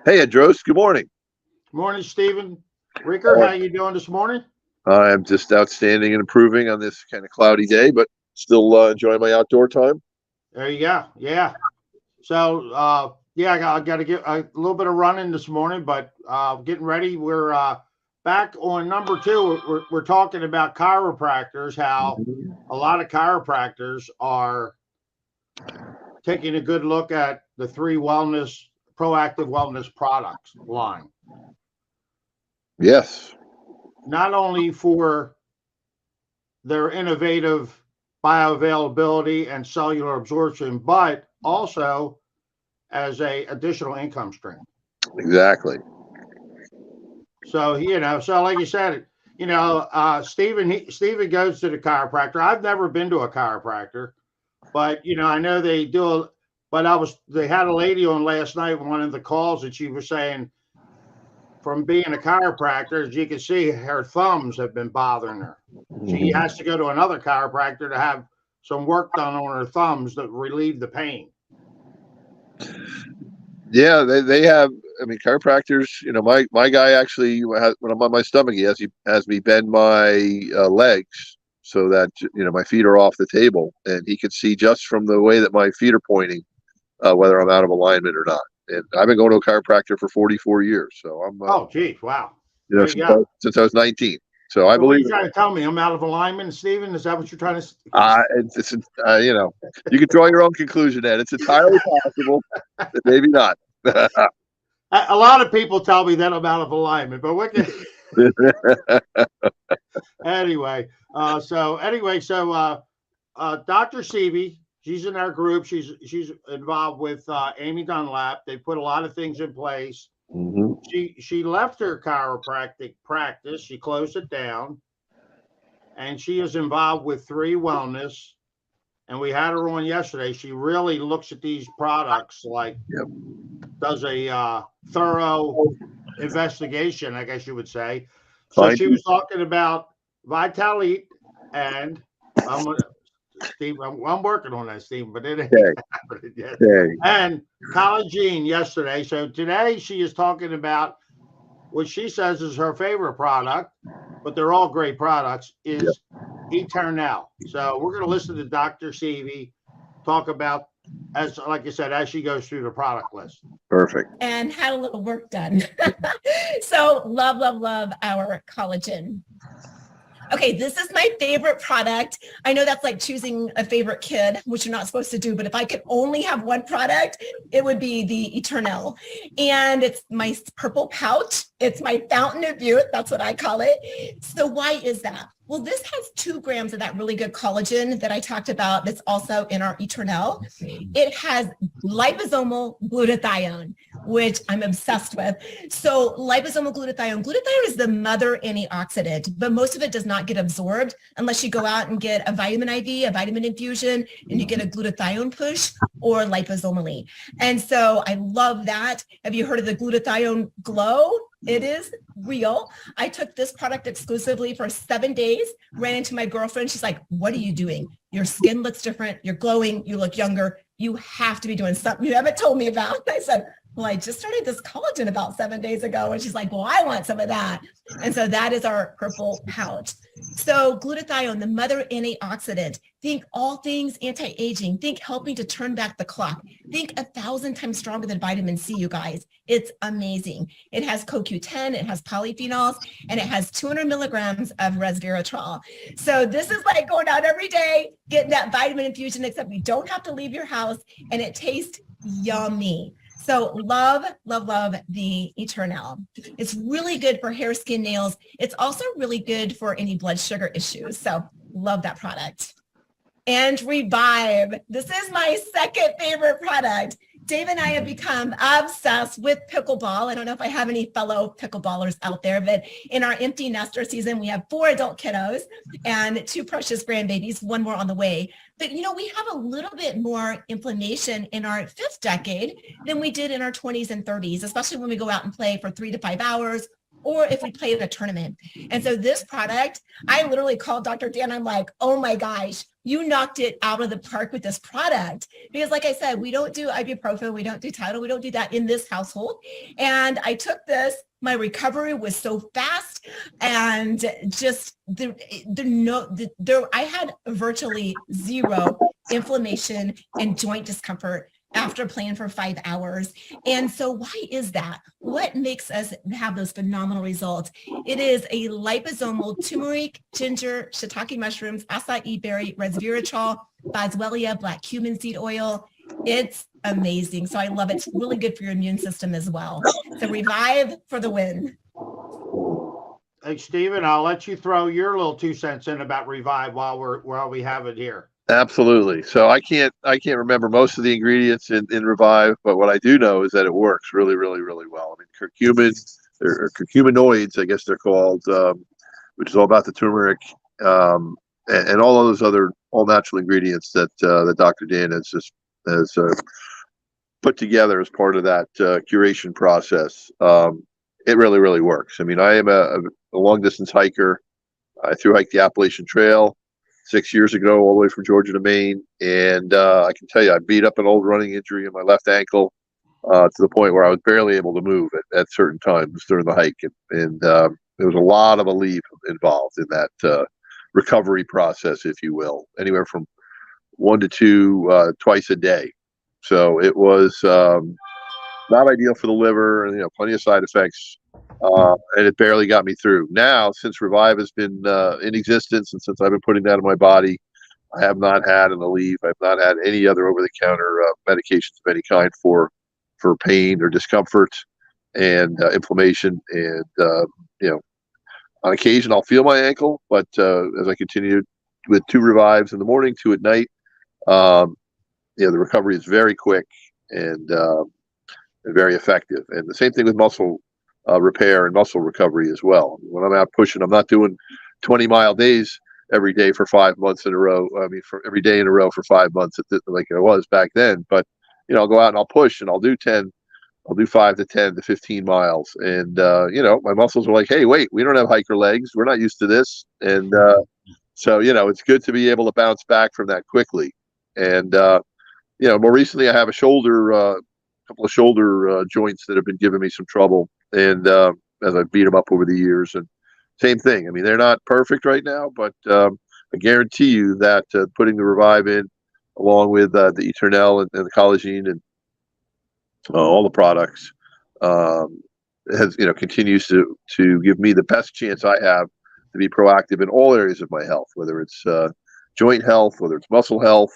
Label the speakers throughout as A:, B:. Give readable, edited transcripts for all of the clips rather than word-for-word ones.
A: Hey, Andros. Good morning.
B: Morning, Stephen. Ricker, how you doing this morning?
A: I'm just outstanding and improving on this kind of cloudy day, but still enjoying my outdoor time.
B: There you go. Yeah. So, yeah, I got to get a little bit of running this morning, but getting ready. We're back on number two. We're talking about chiropractors, how
A: Mhm.
B: a lot of chiropractors are taking a good look at the proactive wellness products line,
A: Yes.
B: not only for their innovative bioavailability and cellular absorption, but also as a additional income stream.
A: Exactly.
B: So so like you said, Stephen goes to the chiropractor. I've never been to a chiropractor, but I know they do. But they had a lady on last night, one of the calls, and she was saying from being a chiropractor, as you can see, her thumbs have been bothering her. She
A: Mhm.
B: has to go to another chiropractor to have some work done on her thumbs to relieve the pain.
A: Yeah, they have. I mean, chiropractors. My guy actually when I'm on my stomach, he has me bend my legs so that my feet are off the table, and he can see just from the way that my feet are pointing whether I'm out of alignment or not. And I've been going to a chiropractor for 44 years, so I'm
B: Oh, geez, wow.
A: you know
B: There you
A: since
B: go.
A: since I was 19. So I
B: So what are
A: believe
B: you trying to tell me? I'm out of alignment, Stephen? Is that what you're trying to?
A: it's you can draw your own conclusion. Ed. It's entirely possible, but maybe not.
B: A lot of people tell me that I'm out of alignment, but what can anyway? Dr. Seavey, she's in our group. She's involved with Amy Dunlap. They put a lot of things in place.
A: Hmm.
B: She left her chiropractic practice. She closed it down, and she is involved with Three Wellness. And we had her on yesterday. She really looks at these products like
A: Yep.
B: does a thorough investigation, I guess you would say. So
A: Fine.
B: she was talking about Vitalite and I'm Steve. I'm working on that, Steve, but it ain't
A: Okay.
B: happening yet.
A: Okay.
B: And collagen yesterday. So today she is talking about what she says is her favorite product, but they're all great products.
A: Yep.
B: Is Eternal. So we're going to listen to Dr. Seavey talk about as like I said as she goes through the product list.
A: Perfect.
C: And had a little work done. So love, love, love our collagen. Okay, this is my favorite product. I know that's like choosing a favorite kid, which you're not supposed to do, but if I could only have one product, it would be the Eternal. And it's my purple pouch. It's my fountain of youth. That's what I call it. So why is that? Well, this has 2 grams of that really good collagen that I talked about that's also in our Eternal. It has liposomal glutathione, which I'm obsessed with. So liposomal glutathione is the mother antioxidant, but most of it does not get absorbed unless you go out and get a vitamin IV, a vitamin infusion, and you get a glutathione push or liposomally. And so I love that. Have you heard of the glutathione glow? It is real. I took this product exclusively for 7 days, ran into my girlfriend. She's like, what are you doing? Your skin looks different. You're glowing. You look younger. You have to be doing something you haven't told me about. And I said, well, I just started this collagen about 7 days ago. And she's like, well, I want some of that. And so that is our purple pouch. So glutathione, the mother antioxidant, think all things anti-aging, think helping to turn back the clock, think 1,000 times stronger than vitamin C, you guys. It's amazing. It has CoQ10, it has polyphenols, and it has 200 milligrams of resveratrol. So this is like going out every day, getting that vitamin infusion, except you don't have to leave your house, and it tastes yummy. So love, love, love the Eternal. It's really good for hair, skin, nails. It's also really good for any blood sugar issues. So love that product. And Revive. This is my second favorite product. Dave and I have become obsessed with pickleball. I don't know if I have any fellow pickleballers out there, but in our empty nester season, we have 4 adult kiddos and 2 precious grandbabies, 1 more on the way. But, we have a little bit more inflammation in our 5th decade than we did in our 20s and 30s, especially when we go out and play for 3 to 5 hours, or if we play in a tournament. And so this product, I literally called Dr. Dan. I'm like, oh my gosh, you knocked it out of the park with this product. Because like I said, we don't do ibuprofen, we don't do Tylenol, we don't do that in this household. And I took this, my recovery was so fast, and just I had virtually zero inflammation and joint discomfort after playing for 5 hours. And so why is that? What makes us have those phenomenal results? It is a liposomal turmeric, ginger, shiitake mushrooms, acai berry, resveratrol, boswellia, black cumin seed oil. It's amazing. So I love it. It's really good for your immune system as well. So Revive for the win.
B: Hey, Stephen, I'll let you throw your little 2 cents in about Revive while we have it here.
A: Absolutely. So I can't remember most of the ingredients in Revive, but what I do know is that it works really, really, really well. I mean, curcumin or curcuminoids, I guess they're called, which is all about the turmeric, and all those other all natural ingredients that Dr. Dan has put together as part of that curation process. It really, really works. I mean, I am a long distance hiker. I thru hiked the Appalachian Trail 6 years ago, all the way from Georgia to Maine. And I can tell you, I beat up an old running injury in my left ankle to the point where I was barely able to move at certain times during the hike. And there was a lot of belief involved in that recovery process, if you will, anywhere from 1 to 2 twice a day. So it was not ideal for the liver, and plenty of side effects. And it barely got me through. Now, since Revive has been in existence, and since I've been putting that in my body, I have not had an Aleve. I've not had any other over-the-counter medications of any kind for pain or discomfort and inflammation. And on occasion I'll feel my ankle, but as I continue with 2 Revives in the morning, 2 at night, the recovery is very quick and very effective. And the same thing with muscle repair and muscle recovery as well. When I'm out pushing, I'm not doing 20-mile days every day for 5 months in a row. I mean, for every day in a row for 5 months, like I was back then. But I'll go out and I'll push, and I'll do 5 to 10 to 15 miles. And my muscles are like, hey, wait, we don't have hiker legs. We're not used to this. And so it's good to be able to bounce back from that quickly. And more recently, I have a couple of shoulder joints that have been giving me some trouble, and as I beat them up over the years. And same thing. I mean, they're not perfect right now, but I guarantee you that putting the Revive in, along with the Eternel and the collagen and all the products, has continues to give me the best chance I have to be proactive in all areas of my health, whether it's joint health, whether it's muscle health.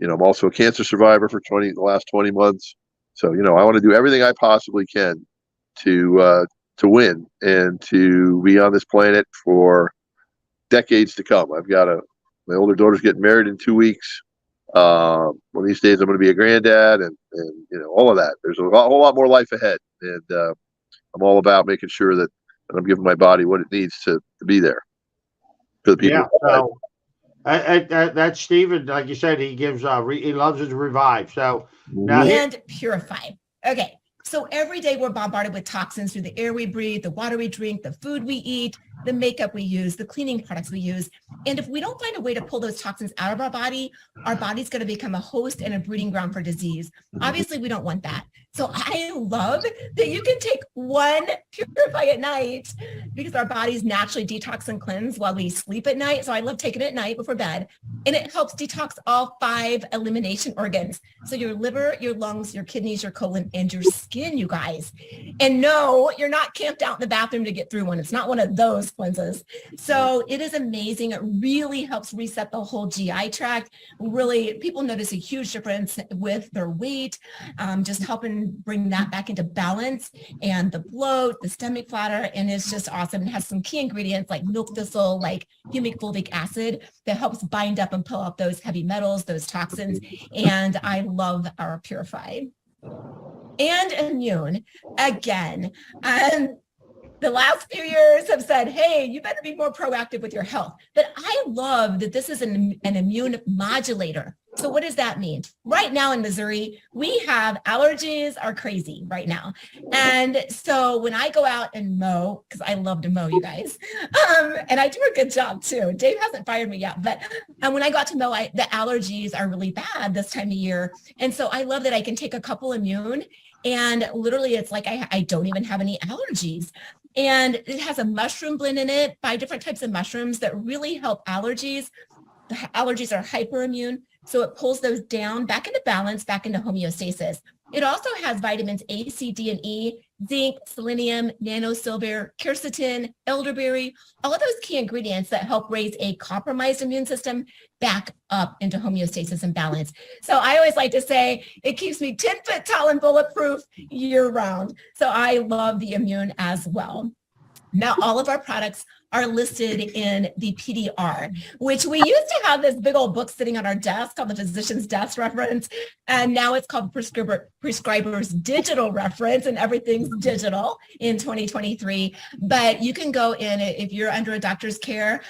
A: I'm also a cancer survivor for the last 20 months. So, I want to do everything I possibly can to win and to be on this planet for decades to come. I've got my older daughter's getting married in 2 weeks. One of these days I'm going to be a granddad and all of that. There's a whole lot more life ahead. And I'm all about making sure that I'm giving my body what it needs to be there for the people.
B: Yeah. So that's Stephen. Like you said, he gives, he loves his Revive. So now
C: and Purify. Okay. So every day we're bombarded with toxins through the air we breathe, the water we drink, the food we eat, the makeup we use, the cleaning products we use. And if we don't find a way to pull those toxins out of our body's going to become a host and a breeding ground for disease. Obviously, we don't want that. So I love that you can take one Purify at night, because our bodies naturally detox and cleanse while we sleep at night. So I love taking it at night before bed. And it helps detox all 5 elimination organs. So your liver, your lungs, your kidneys, your colon, and your skin, you guys. And no, you're not camped out in the bathroom to get through one. It's not one of those cleanses. So it is amazing. It really helps reset the whole GI tract. Really, people notice a huge difference with their weight, just helping bring that back into balance, and the bloat, the stomach bladder, and it's just awesome. It has some key ingredients like milk thistle, like humic fulvic acid, that helps bind up and pull out those heavy metals, those toxins. And I love our Purify. And Immune, again. The last few years have said, hey, you better be more proactive with your health. But I love that this is an immune modulator. So what does that mean? Right now in Missouri, we have allergies are crazy right now. And so when I go out and mow, because I love to mow, you guys, and I do a good job too. Dave hasn't fired me yet, but when I go out to mow, the allergies are really bad this time of year. And so I love that I can take a couple immune and literally it's like I don't even have any allergies. And it has a mushroom blend in it, 5 different types of mushrooms that really help allergies. The allergies are hyperimmune. So it pulls those down back into balance, back into homeostasis. It also has vitamins A, C, D, and E, zinc, selenium, nanosilver, quercetin, elderberry, all of those key ingredients that help raise a compromised immune system back up into homeostasis and balance. So I always like to say it keeps me 10 foot tall and bulletproof year round. So I love the immune as well. Now, all of our products are listed in the PDR, which we used to have this big old book sitting on our desk called the Physician's Desk Reference. And now it's called Prescriber's Digital Reference, and everything's digital in 2023. But you can go in, if you're under a doctor's care,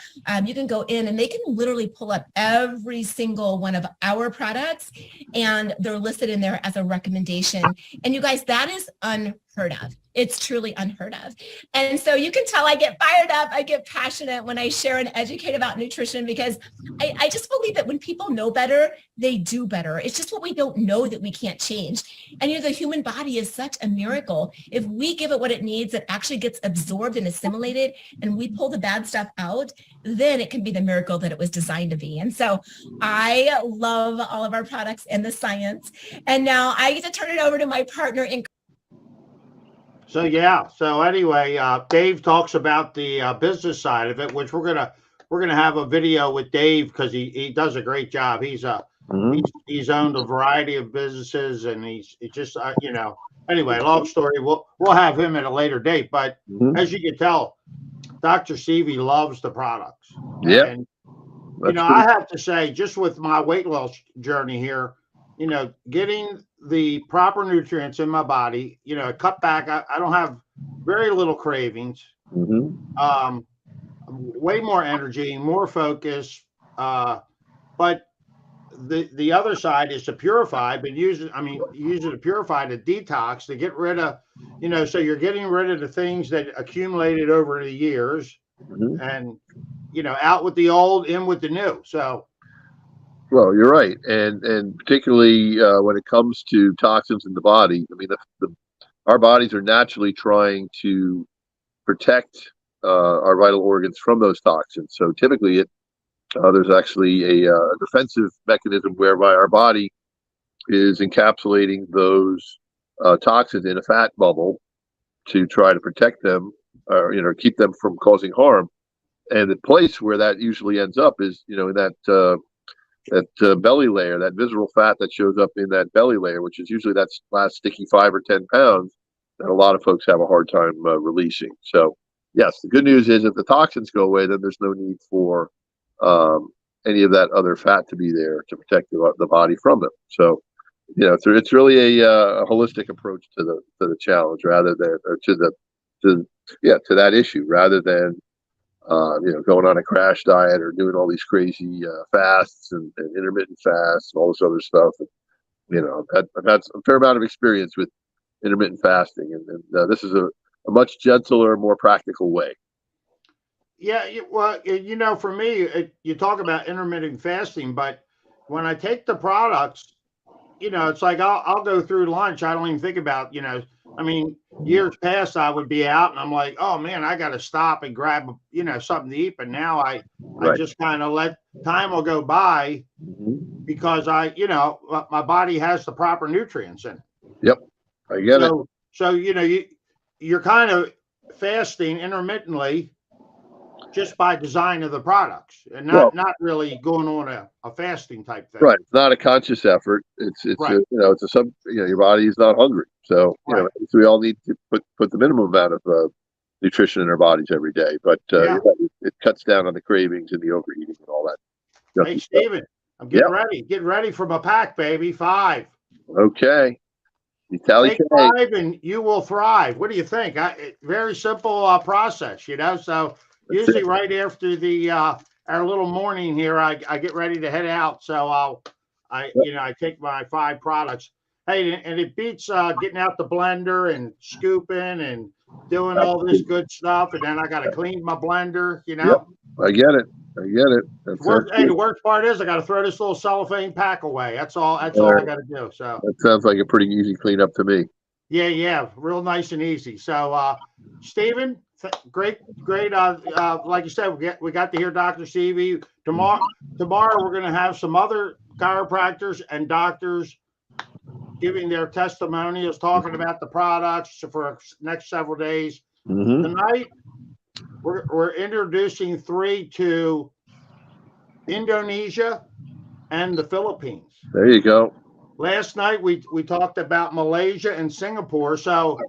C: you can go in and they can literally pull up every single one of our products and they're listed in there as a recommendation. And you guys, that is unheard of. It's truly unheard of. And so you can tell I get fired up, I get passionate when I share and educate about nutrition, because I just believe that when people know better, they do better. It's just what we don't know that we can't change. And the human body is such a miracle. If we give it what it needs, it actually gets absorbed and assimilated, and we pull the bad stuff out, then it can be the miracle that it was designed to be. And so I love all of our products and the science. And now I get to turn it over to my partner in.
B: So yeah. So anyway, Dave talks about the business side of it, which we're gonna have a video with Dave because he does a great job. He's owned a variety of businesses, and he's just Anyway, long story. We'll have him at a later date. But as you can tell, Dr. Seavey loves the products.
A: Yeah.
B: And I have to say, just with my weight loss journey here, getting the proper nutrients in my body, cut back. I don't have very little cravings, way more energy, more focus. But the other side is to purify, but use it to purify, to detox, to get rid of, so you're getting rid of the things that accumulated over the years and, out with the old, in with the new. So.
A: Well, you're right, and particularly when it comes to toxins in the body, I mean, our bodies are naturally trying to protect our vital organs from those toxins. So typically, there's actually a defensive mechanism whereby our body is encapsulating those toxins in a fat bubble to try to protect them, or keep them from causing harm. And the place where that usually ends up is, in that belly layer, that visceral fat that shows up in that belly layer, which is usually that last sticky 5 or 10 pounds that a lot of folks have a hard time releasing. So yes, the good news is if the toxins go away, then there's no need for any of that other fat to be there to protect the body from them. So, it's really a holistic approach to the challenge, rather than, or to that issue, rather than going on a crash diet or doing all these crazy fasts and intermittent fasts and all this other stuff. And, I've had a fair amount of experience with intermittent fasting, and this is a much gentler, more practical way.
B: Yeah, well, for me, you talk about intermittent fasting, but when I take the products, it's like I'll go through lunch. I don't even think about, years past I would be out and I'm like, oh man, I got to stop and grab, something to eat. But now I just kind of let time will go by because my body has the proper nutrients in it.
A: Yep, I get it.
B: So you're kind of fasting intermittently just by design of the products, and not really going on a fasting type thing.
A: Right. It's not a conscious effort. It's right. Your body is not hungry. So, so we all need to put the minimum amount of nutrition in our bodies every day. But it cuts down on the cravings and the overeating and all that.
B: Hey, Steven, I'm getting ready. Get ready for my pack, baby. 5.
A: Okay. You tally
B: Take 5 and you will thrive. What do you think? Very simple process, so usually right after the our little morning here, I get ready to head out. So I take my 5 products. Hey, and it beats getting out the blender and scooping and doing all this good stuff. And then I got to clean my blender,
A: Yep, I get it. I get it.
B: Hey, the worst part is I got to throw this little cellophane pack away. That's all I got to do. So
A: that sounds like a pretty easy cleanup to me.
B: Yeah, real nice and easy. So, Stephen, great. Like you said, we got to hear Dr. Stevie tomorrow. Tomorrow we're going to have some other chiropractors and doctors giving their testimonials, talking about the products for next several days.
A: Mm-hmm.
B: Tonight, we're introducing 3 to Indonesia and the Philippines.
A: There you go.
B: Last night we talked about Malaysia and Singapore. So,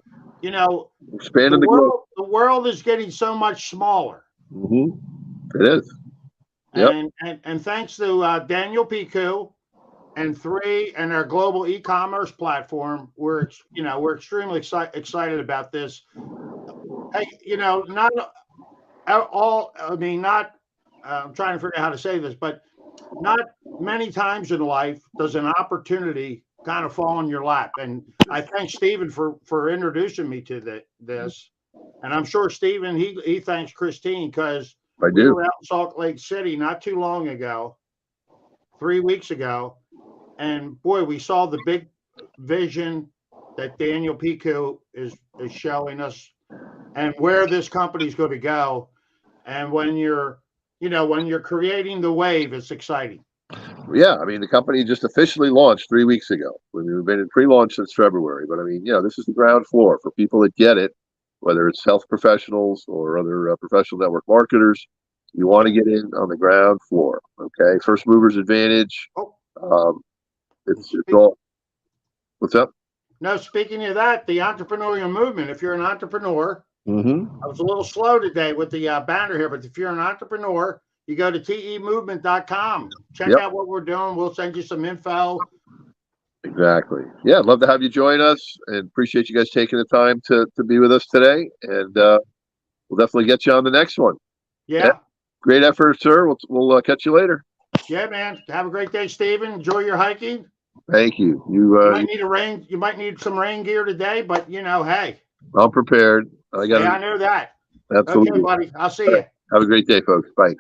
A: expanding
B: the world is getting so much smaller.
A: Mm-hmm. It is. Yep.
B: And thanks to Daniel Piku and 3 and our global e-commerce platform, we're extremely excited about this. Hey, not all. I mean, not. I'm trying to figure out how to say this, but not many times in life does an opportunity kind of fall in your lap. And I thank Stephen for introducing me to this. And I'm sure Stephen, he thanks Christine, because we were out in Salt Lake City not too long ago, 3 weeks ago. And boy, we saw the big vision that Daniel Piku is showing us and where this company is going to go. And when you're creating the wave, it's exciting.
A: Yeah, I mean, the company just officially launched 3 weeks ago. We've been in pre-launch since February, but I mean, this is the ground floor for people that get it, whether it's health professionals or other professional network marketers. You want to get in on the ground floor, okay? First movers advantage. It's all. What's up?
B: No, speaking of that, the entrepreneurial movement. If you're an entrepreneur,
A: mm-hmm.
B: I was a little slow today with the banner here, but if you're an entrepreneur, you go to temovement.com. Check out what we're doing. We'll send you some info.
A: Exactly. Yeah, I'd love to have you join us, and appreciate you guys taking the time to be with us today. And we'll definitely get you on the next one.
B: Yeah.
A: Great effort, sir. We'll catch you later.
B: Yeah, man. Have a great day, Stephen. Enjoy your hiking.
A: Thank you.
B: You might need You might need some rain gear today, but hey.
A: I'm prepared.
B: I know that.
A: Absolutely.
B: Okay, buddy. I'll see you.
A: Have a great day, folks. Bye.